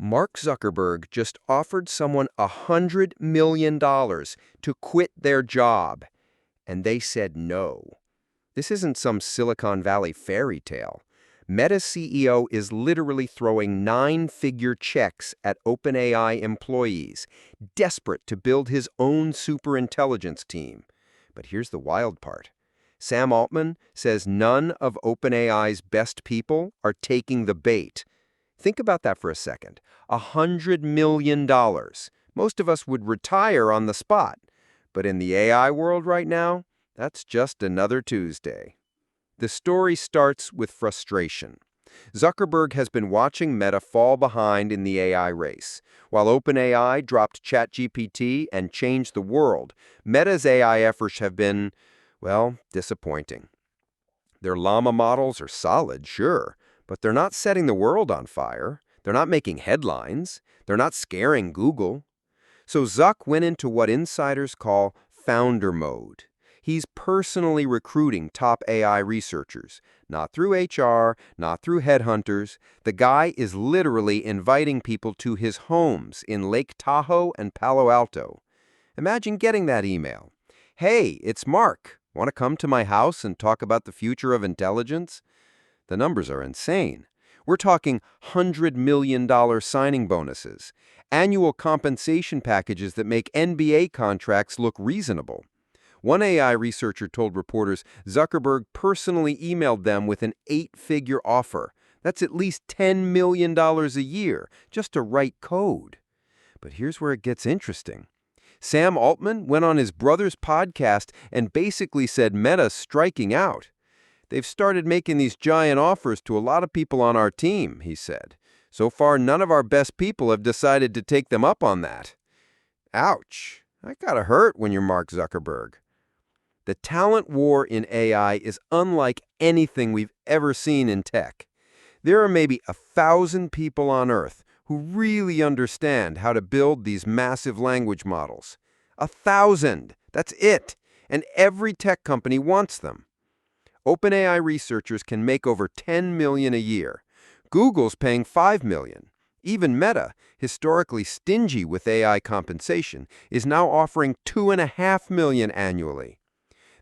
Mark Zuckerberg just offered someone $100 million to quit their job, and they said no. This isn't some Silicon Valley fairy tale. Meta's CEO is literally throwing nine-figure checks at OpenAI employees, desperate to build his own superintelligence team. But here's the wild part. Sam Altman says none of OpenAI's best people are taking the bait. Think about that for a second. $100 million. Most of us would retire on the spot. But in the AI world right now, that's just another Tuesday. The story starts with frustration. Zuckerberg has been watching Meta fall behind in the AI race. While OpenAI dropped ChatGPT and changed the world, Meta's AI efforts have been, well, disappointing. Their llama models are solid, sure, but they're not setting the world on fire. They're not making headlines. They're not scaring Google. So Zuck went into what insiders call founder mode. He's personally recruiting top AI researchers, not through HR, not through headhunters. The guy is literally inviting people to his homes in Lake Tahoe and Palo Alto. Imagine getting that email. Hey, it's Mark. Want to come to my house and talk about the future of intelligence? The numbers are insane. We're talking $100 million signing bonuses, annual compensation packages that make NBA contracts look reasonable. One AI researcher told reporters Zuckerberg personally emailed them with an 8-figure offer. That's at least $10 million a year just to write code. But here's where it gets interesting. Sam Altman went on his brother's podcast and basically said Meta's striking out. They've started making these giant offers to a lot of people on our team, he said. So far, none of our best people have decided to take them up on that. Ouch. That gotta hurt when you're Mark Zuckerberg. The talent war in AI is unlike anything we've ever seen in tech. There are maybe 1,000 people on Earth who really understand how to build these massive language models. 1,000! That's it! And every tech company wants them. OpenAI researchers can make over $10 million a year. Google's paying $5 million. Even Meta, historically stingy with AI compensation, is now offering $2.5 million annually.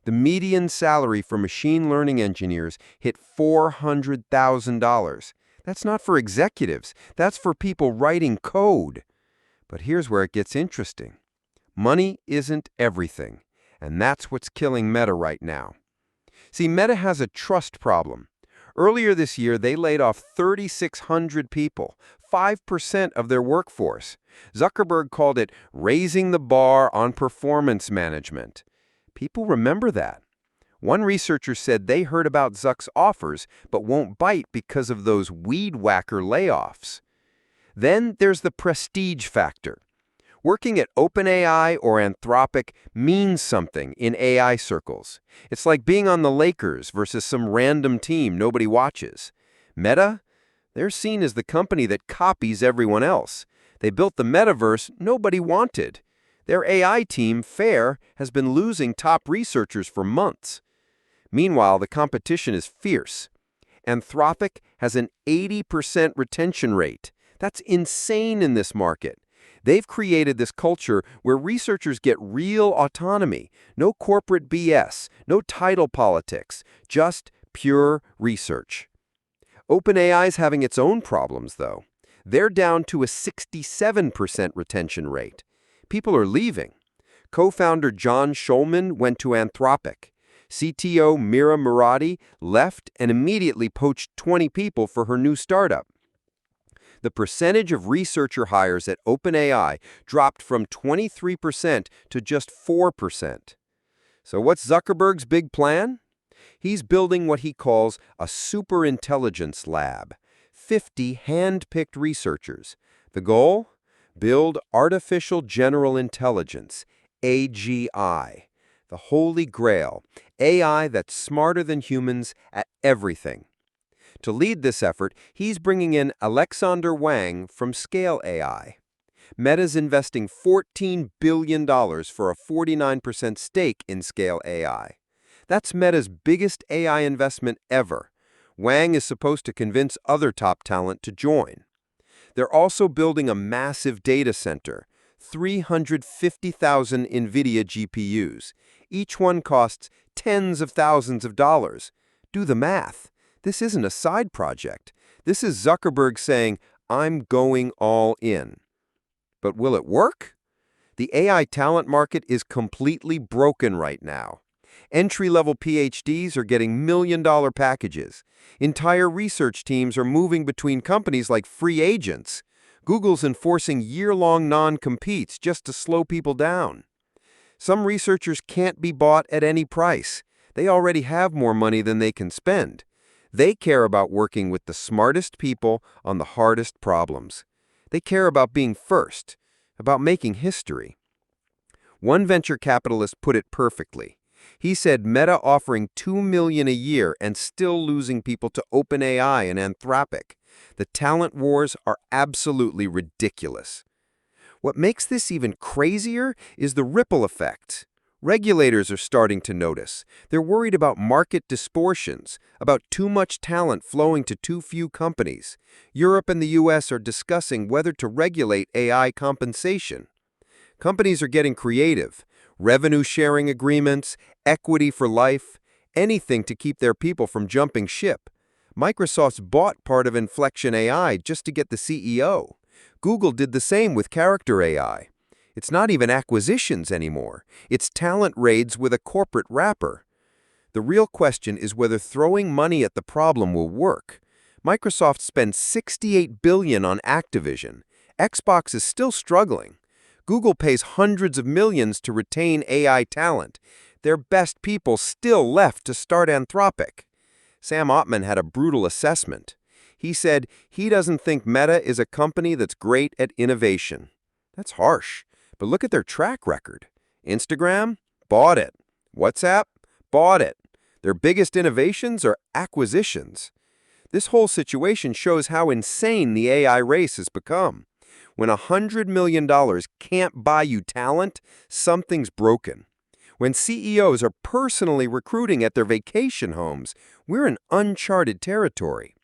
The median salary for machine learning engineers hit $400,000. That's not for executives. That's for people writing code. But here's where it gets interesting. Money isn't everything, and that's what's killing Meta right now. See, Meta has a trust problem. Earlier this year, they laid off 3,600 people, 5% of their workforce. Zuckerberg called it raising the bar on performance management. People remember that. One researcher said they heard about Zuck's offers but won't bite because of those weed whacker layoffs. Then there's the prestige factor. Working at OpenAI or Anthropic means something in AI circles. It's like being on the Lakers versus some random team nobody watches. Meta? They're seen as the company that copies everyone else. They built the metaverse nobody wanted. Their AI team, FAIR, has been losing top researchers for months. Meanwhile, the competition is fierce. Anthropic has an 80% retention rate. That's insane in this market. They've created this culture where researchers get real autonomy, no corporate BS, no title politics, just pure research. OpenAI's having its own problems, though. They're down to a 67% retention rate. People are leaving. Co-founder John Schulman went to Anthropic. CTO Mira Murati left and immediately poached 20 people for her new startup. The percentage of researcher hires at OpenAI dropped from 23% to just 4%. So what's Zuckerberg's big plan? He's building what he calls a superintelligence lab. 50 hand-picked researchers. The goal? Build artificial general intelligence, AGI. The holy grail, AI that's smarter than humans at everything. To lead this effort, he's bringing in Alexander Wang from Scale AI. Meta's investing $14 billion for a 49% stake in Scale AI. That's Meta's biggest AI investment ever. Wang is supposed to convince other top talent to join. They're also building a massive data center, 350,000 NVIDIA GPUs. Each one costs tens of thousands of dollars. Do the math. This isn't a side project. This is Zuckerberg saying, I'm going all in. But will it work? The AI talent market is completely broken right now. Entry-level PhDs are getting million-dollar packages. Entire research teams are moving between companies like free agents. Google's enforcing year-long non-competes just to slow people down. Some researchers can't be bought at any price. They already have more money than they can spend. They care about working with the smartest people on the hardest problems. They care about being first, about making history. One venture capitalist put it perfectly. He said Meta offering $2 million a year and still losing people to OpenAI and Anthropic. The talent wars are absolutely ridiculous. What makes this even crazier is the ripple effect. Regulators are starting to notice. They're worried about market distortions, about too much talent flowing to too few companies. Europe and the US are discussing whether to regulate AI compensation. Companies are getting creative. Revenue-sharing agreements, equity for life, anything to keep their people from jumping ship. Microsoft's bought part of Inflection AI just to get the CEO. Google did the same with Character AI. It's not even acquisitions anymore. It's talent raids with a corporate wrapper. The real question is whether throwing money at the problem will work. Microsoft spends $68 billion on Activision. Xbox is still struggling. Google pays hundreds of millions to retain AI talent. Their best people still left to start Anthropic. Sam Altman had a brutal assessment. He said he doesn't think Meta is a company that's great at innovation. That's harsh, but look at their track record. Instagram? Bought it. WhatsApp? Bought it. Their biggest innovations are acquisitions. This whole situation shows how insane the AI race has become. When $100 million can't buy you talent, something's broken. When CEOs are personally recruiting at their vacation homes, we're in uncharted territory.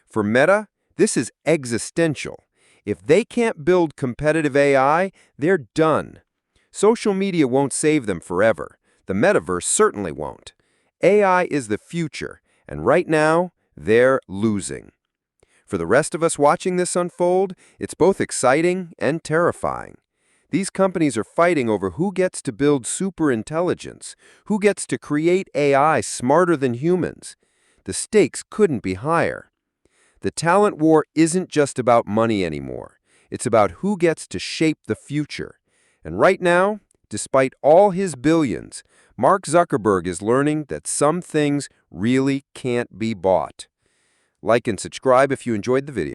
For Meta, this is existential. If they can't build competitive AI, they're done. Social media won't save them forever. The metaverse certainly won't. AI is the future, and right now, they're losing. For the rest of us watching this unfold, it's both exciting and terrifying. These companies are fighting over who gets to build superintelligence, who gets to create AI smarter than humans. The stakes couldn't be higher. The talent war isn't just about money anymore. It's about who gets to shape the future. And right now, despite all his billions, Mark Zuckerberg is learning that some things really can't be bought. Like and subscribe if you enjoyed the video.